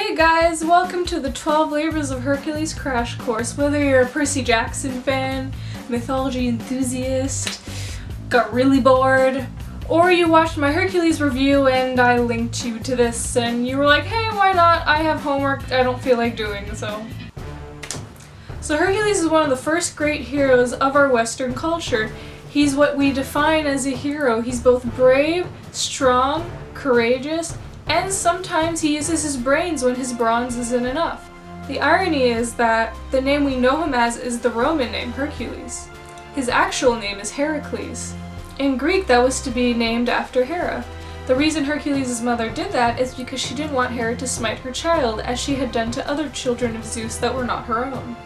Hey guys, welcome to the 12 Labors of Hercules crash course. Whether you're a Percy Jackson fan, mythology enthusiast, got really bored, or you watched my Hercules review and I linked you to this and you were like, hey, why not? I have homework I don't feel like doing, so. So Hercules is one of the first great heroes of our Western culture. He's what we define as a hero. He's both brave, strong, courageous, and sometimes he uses his brains when his bronze isn't enough. The irony is that the name we know him as is the Roman name Hercules. His actual name is Heracles. In Greek, that was to be named after Hera. The reason Hercules' mother did that is because she didn't want Hera to smite her child, as she had done to other children of Zeus that were not her own.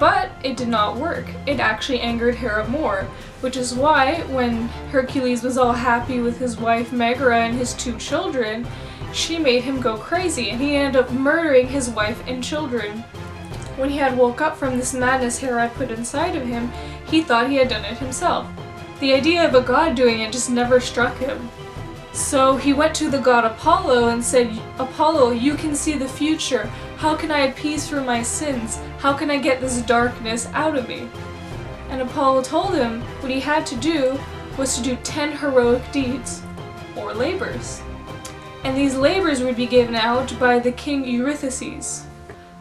But it did not work. It actually angered Hera more, which is why when Hercules was all happy with his wife Megara and his 2 children, she made him go crazy and he ended up murdering his wife and children. When he had woke up from this madness Hera had put inside of him, he thought he had done it himself. The idea of a god doing it just never struck him. So he went to the god Apollo and said, Apollo, you can see the future. How can I appease for my sins? How can I get this darkness out of me? And Apollo told him what he had to do was to do 10 heroic deeds, or labors. And these labors would be given out by the king Eurystheus.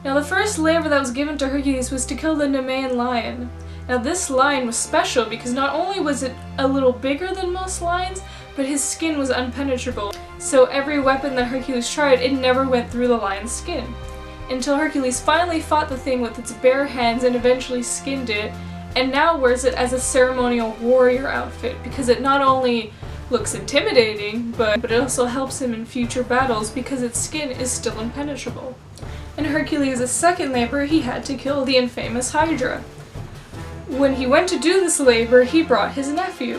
Now the first labor that was given to Hercules was to kill the Nemean lion. Now this lion was special because not only was it a little bigger than most lions, but his skin was impenetrable. So every weapon that Hercules tried, it never went through the lion's skin. Until Hercules finally fought the thing with its bare hands and eventually skinned it, and now wears it as a ceremonial warrior outfit because it not only looks intimidating, but it also helps him in future battles because its skin is still impenetrable. In Hercules' second labor, he had to kill the infamous Hydra. When he went to do this labor, he brought his nephew.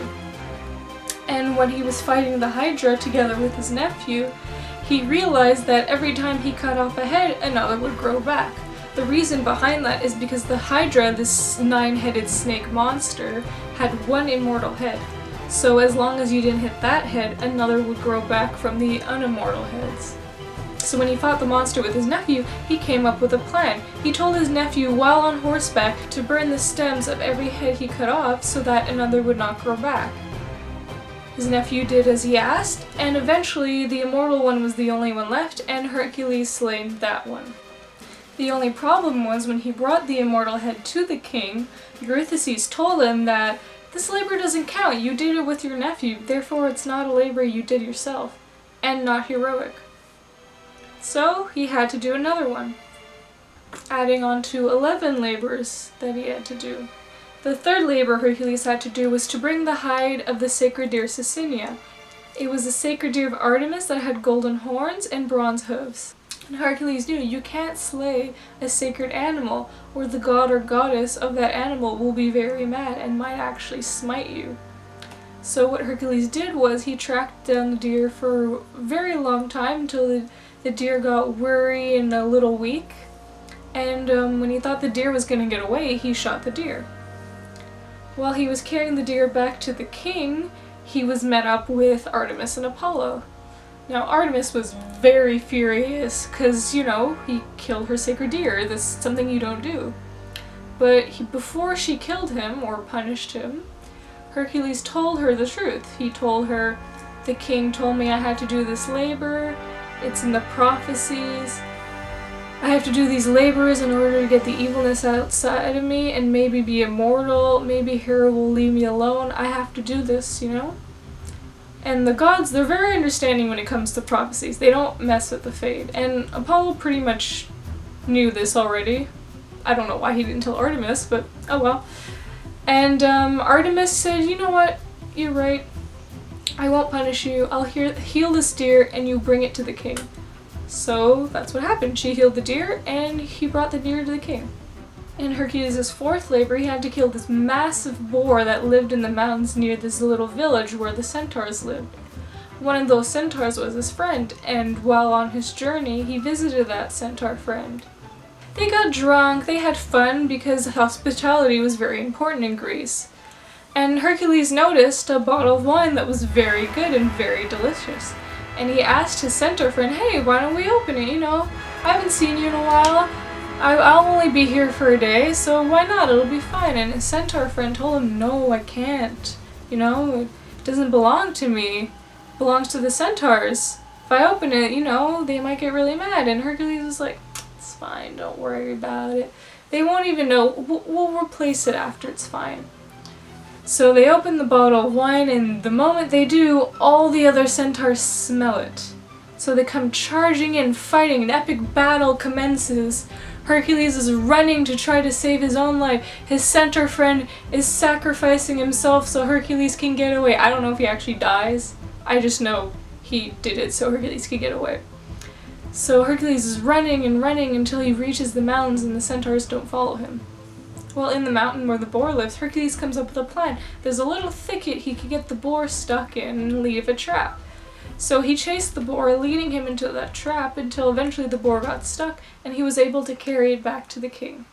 And when he was fighting the Hydra together with his nephew, he realized that every time he cut off a head, another would grow back. The reason behind that is because the Hydra, this 9-headed snake monster, had 1 immortal head. So as long as you didn't hit that head, another would grow back from the unimmortal heads. So when he fought the monster with his nephew, he came up with a plan. He told his nephew while on horseback to burn the stems of every head he cut off so that another would not grow back. His nephew did as he asked, and eventually the immortal one was the only one left, and Hercules slayed that one. The only problem was when he brought the immortal head to the king, Eurystheus told him that this labor doesn't count, you did it with your nephew, therefore it's not a labor you did yourself, and not heroic. So he had to do another one, adding on to 11 labors that he had to do. The third labor Hercules had to do was to bring the hide of the sacred deer Caecinia. It was a sacred deer of Artemis that had golden horns and bronze hooves. And Hercules knew you can't slay a sacred animal, or the god or goddess of that animal will be very mad and might actually smite you. So what Hercules did was he tracked down the deer for a very long time until the deer got weary and a little weak. And when he thought the deer was going to get away, he shot the deer. While he was carrying the deer back to the king, he was met up with Artemis and Apollo. Now Artemis was very furious because, you know, he killed her sacred deer. This is something you don't do. But before she killed him, or punished him, Hercules told her the truth. He told her, the king told me I had to do this labor, it's in the prophecies, I have to do these labors in order to get the evilness outside of me and maybe be immortal, maybe Hera will leave me alone, I have to do this, you know? And the gods, they're very understanding when it comes to prophecies. They don't mess with the fate. And Apollo pretty much knew this already. I don't know why he didn't tell Artemis, but oh well. And Artemis said, you know what, you're right. I won't punish you. I'll heal this deer and you bring it to the king. So that's what happened. She healed the deer and he brought the deer to the king. In Hercules' fourth labor, he had to kill this massive boar that lived in the mountains near this little village where the centaurs lived. One of those centaurs was his friend, and while on his journey, he visited that centaur friend. They got drunk, they had fun because hospitality was very important in Greece. And Hercules noticed a bottle of wine that was very good and very delicious. And he asked his centaur friend, hey, why don't we open it, you know? I haven't seen you in a while. I'll only be here for a day, so why not? It'll be fine. And his centaur friend told him, no, I can't. You know, it doesn't belong to me. It belongs to the centaurs. If I open it, you know, they might get really mad. And Hercules was like, it's fine, don't worry about it. They won't even know. We'll replace it after, it's fine. So they open the bottle of wine, and the moment they do, all the other centaurs smell it. So they come charging in, fighting. An epic battle commences. Hercules is running to try to save his own life. His centaur friend is sacrificing himself so Hercules can get away. I don't know if he actually dies. I just know he did it so Hercules could get away. So Hercules is running and running until he reaches the mountains and the centaurs don't follow him. Well, in the mountain where the boar lives, Hercules comes up with a plan. There's a little thicket he could get the boar stuck in and leave a trap. So he chased the boar, leading him into that trap until eventually the boar got stuck and he was able to carry it back to the king.